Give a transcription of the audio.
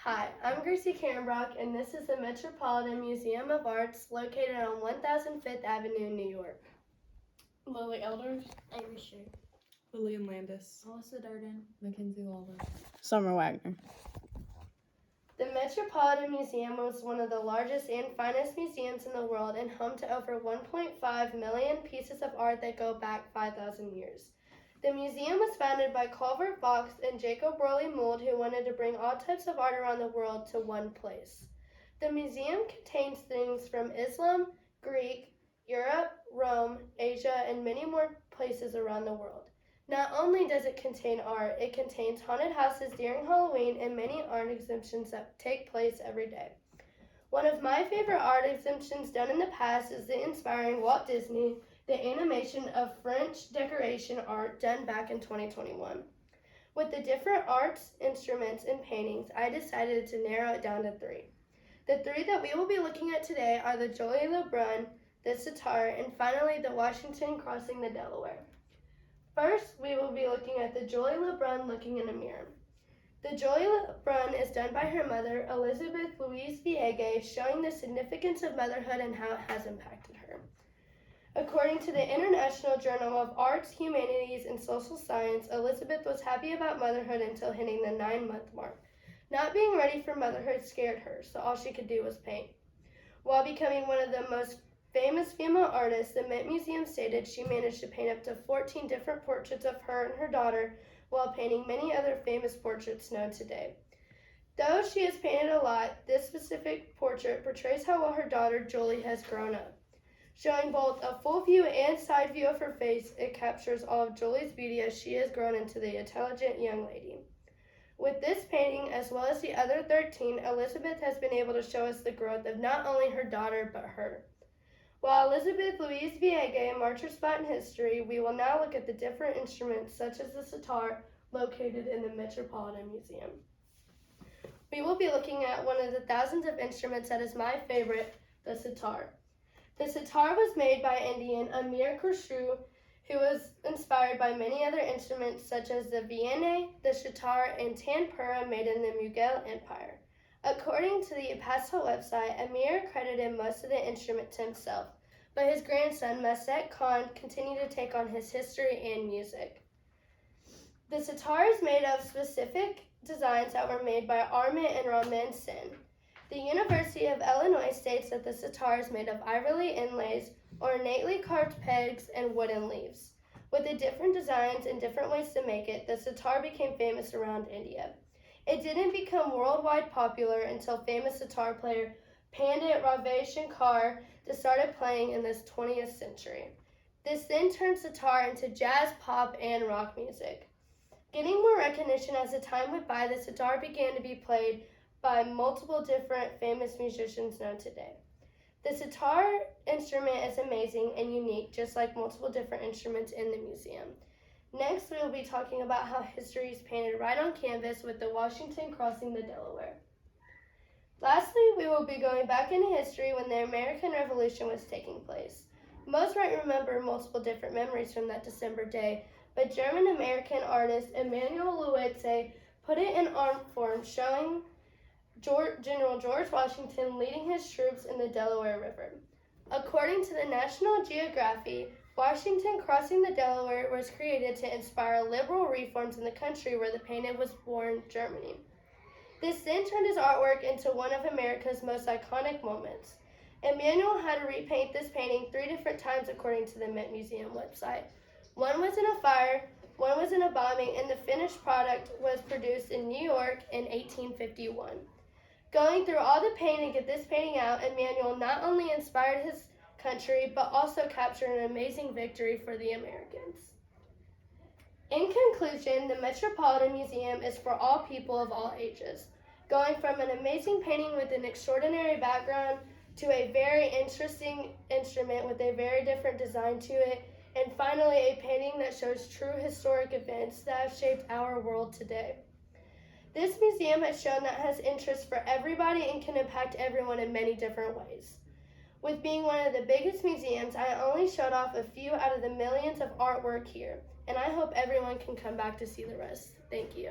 Hi, I'm Gracie Carenbrock, and this is the Metropolitan Museum of Arts located on 1005th Avenue, New York. Lily Elders, Amy Sher, Lillian Landis, Melissa Durden, Mackenzie Lawler, Summer Wagner. The Metropolitan Museum was one of the largest and finest museums in the world and home to over 1.5 million pieces of art that go back 5,000 years. The museum was founded by Culver Fox and Jacob Worley Mould, who wanted to bring all types of art around the world to one place. The museum contains things from Islam, Greek, Europe, Rome, Asia, and many more places around the world. Not only does it contain art, it contains haunted houses during Halloween and many art exhibitions that take place every day. One of my favorite art exhibitions done in the past is the inspiring Walt Disney, the animation of French decoration art done back in 2021. With the different arts, instruments, and paintings, I decided to narrow it down to three. The three that we will be looking at today are the Jolie LeBrun, the sitar, and finally the Washington crossing the Delaware. First, we will be looking at the Jolie LeBrun looking in a mirror. The Jolie LeBrun is done by her mother, Elizabeth Louise Villegas, showing the significance of motherhood and how it has impacted her. According to the International Journal of Arts, Humanities, and Social Science, Elizabeth was happy about motherhood until hitting the 9-month mark. Not being ready for motherhood scared her, so all she could do was paint. While becoming one of the most famous female artists, the Met Museum stated she managed to paint up to 14 different portraits of her and her daughter while painting many other famous portraits known today. Though she has painted a lot, this specific portrait portrays how well her daughter Jolie has grown up. Showing both a full view and side view of her face, it captures all of Jolie's beauty as she has grown into the intelligent young lady. With this painting, as well as the other 13, Elizabeth has been able to show us the growth of not only her daughter, but her. While Elizabeth Louise Villegas marked her spot in history, we will now look at the different instruments, such as the sitar, located in the Metropolitan Museum. We will be looking at one of the thousands of instruments that is my favorite, the sitar. The sitar was made by Indian Amir Khusru, who was inspired by many other instruments such as the Vienna, the sitar, and tanpura made in the Mughal Empire. According to the Pastel website, Amir credited most of the instrument to himself, but his grandson, Masek Khan, continued to take on his history and music. The sitar is made of specific designs that were made by Armand and Raman Sen. The University of Illinois states that the sitar is made of ivory inlays, ornately carved pegs, and wooden leaves. With the different designs and different ways to make it, the sitar became famous around India. It didn't become worldwide popular until famous sitar player Pandit Ravi Shankar started playing in this 20th century. This then turned sitar into jazz, pop, and rock music. Getting more recognition as the time went by, the sitar began to be played by multiple different famous musicians known today. The sitar instrument is amazing and unique, just like multiple different instruments in the museum. Next, we will be talking about how history is painted right on canvas with the Washington crossing the Delaware. Lastly, we will be going back into history when the American Revolution was taking place. Most might remember multiple different memories from that December day, but German-American artist Emanuel Lewitze put it in art form, showing General George Washington leading his troops in the Delaware River. According to the National Geographic, Washington crossing the Delaware was created to inspire liberal reforms in the country where the painting was born, Germany. This then turned his artwork into one of America's most iconic moments. Emanuel had to repaint this painting 3 different times according to the Met Museum website. One was in a fire, one was in a bombing, and the finished product was produced in New York in 1851. Going through all the pain to get this painting out, Emanuel not only inspired his country, but also captured an amazing victory for the Americans. In conclusion, the Metropolitan Museum is for all people of all ages, going from an amazing painting with an extraordinary background to a very interesting instrument with a very different design to it, and finally a painting that shows true historic events that have shaped our world today. This museum has shown that it has interest for everybody and can impact everyone in many different ways. With being one of the biggest museums, I only showed off a few out of the millions of artwork here, and I hope everyone can come back to see the rest. Thank you.